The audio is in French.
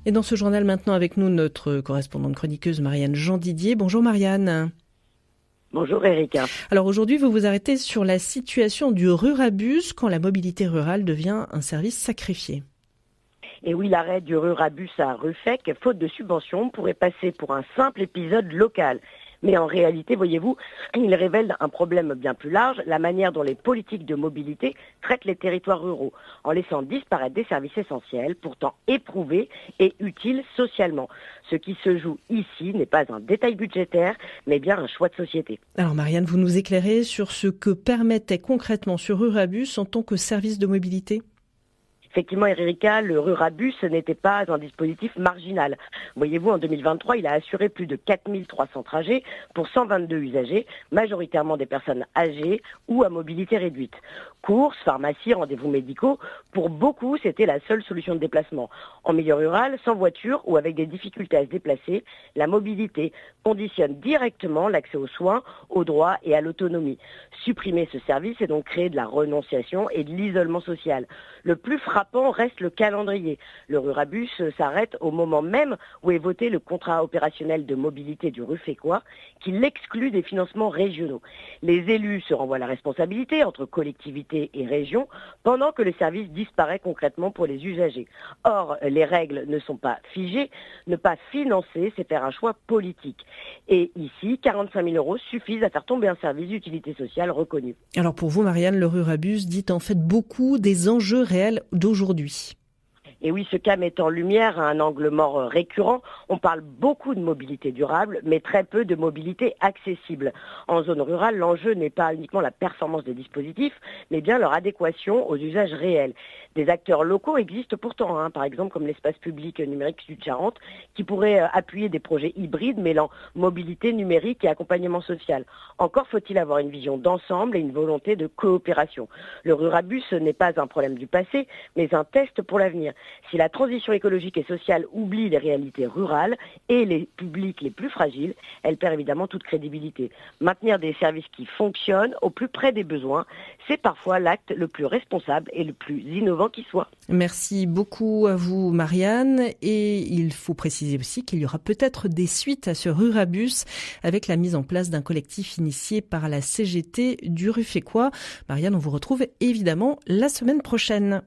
Et dans ce journal maintenant avec nous, notre correspondante chroniqueuse Marianne Jean-Didier. Bonjour Marianne. Bonjour Erika. Alors aujourd'hui, vous vous arrêtez sur la situation du Rurabus quand la mobilité rurale devient un service sacrifié. Et oui, l'arrêt du Rurabus à Ruffec, faute de subventions, pourrait passer pour un simple épisode local. Mais en réalité, voyez-vous, il révèle un problème bien plus large, la manière dont les politiques de mobilité traitent les territoires ruraux, en laissant disparaître des services essentiels, pourtant éprouvés et utiles socialement. Ce qui se joue ici n'est pas un détail budgétaire, mais bien un choix de société. Alors Marianne, vous nous éclairez sur ce que permettait concrètement ce Rurabus en tant que service de mobilité ? Effectivement, Erika, le Rurabus n'était pas un dispositif marginal. Voyez-vous, en 2023, il a assuré plus de 4300 trajets pour 122 usagers, majoritairement des personnes âgées ou à mobilité réduite. Courses, pharmacies, rendez-vous médicaux, pour beaucoup, c'était la seule solution de déplacement. En milieu rural, sans voiture ou avec des difficultés à se déplacer, la mobilité conditionne directement l'accès aux soins, aux droits et à l'autonomie. Supprimer ce service, c'est donc créer de la renonciation et de l'isolement social. Le plus frappant reste le calendrier. Le Rurabus s'arrête au moment même où est voté le contrat opérationnel de mobilité du Ruffecquois, qui l'exclut des financements régionaux. Les élus se renvoient la responsabilité entre collectivités et régions, pendant que le service disparaît concrètement pour les usagers. Or, les règles ne sont pas figées. Ne pas financer, c'est faire un choix politique. Et ici, 45 000 € suffisent à faire tomber un service d'utilité sociale reconnu. Alors pour vous, Marianne, le Rurabus dit en fait beaucoup des enjeux réels d'aujourd'hui. Et oui, ce cas met en lumière un angle mort récurrent. On parle beaucoup de mobilité durable, mais très peu de mobilité accessible. En zone rurale, l'enjeu n'est pas uniquement la performance des dispositifs, mais bien leur adéquation aux usages réels. Des acteurs locaux existent pourtant, par exemple comme l'espace public numérique Sud-Charente, qui pourrait appuyer des projets hybrides mêlant mobilité numérique et accompagnement social. Encore faut-il avoir une vision d'ensemble et une volonté de coopération. Le Rurabus n'est pas un problème du passé, mais un test pour l'avenir. Si la transition écologique et sociale oublie les réalités rurales et les publics les plus fragiles, elle perd évidemment toute crédibilité. Maintenir des services qui fonctionnent au plus près des besoins, c'est parfois l'acte le plus responsable et le plus innovant qui soit. Merci beaucoup à vous, Marianne. Et il faut préciser aussi qu'il y aura peut-être des suites à ce Rurabus avec la mise en place d'un collectif initié par la CGT du Ruffecquois. Marianne, on vous retrouve évidemment la semaine prochaine.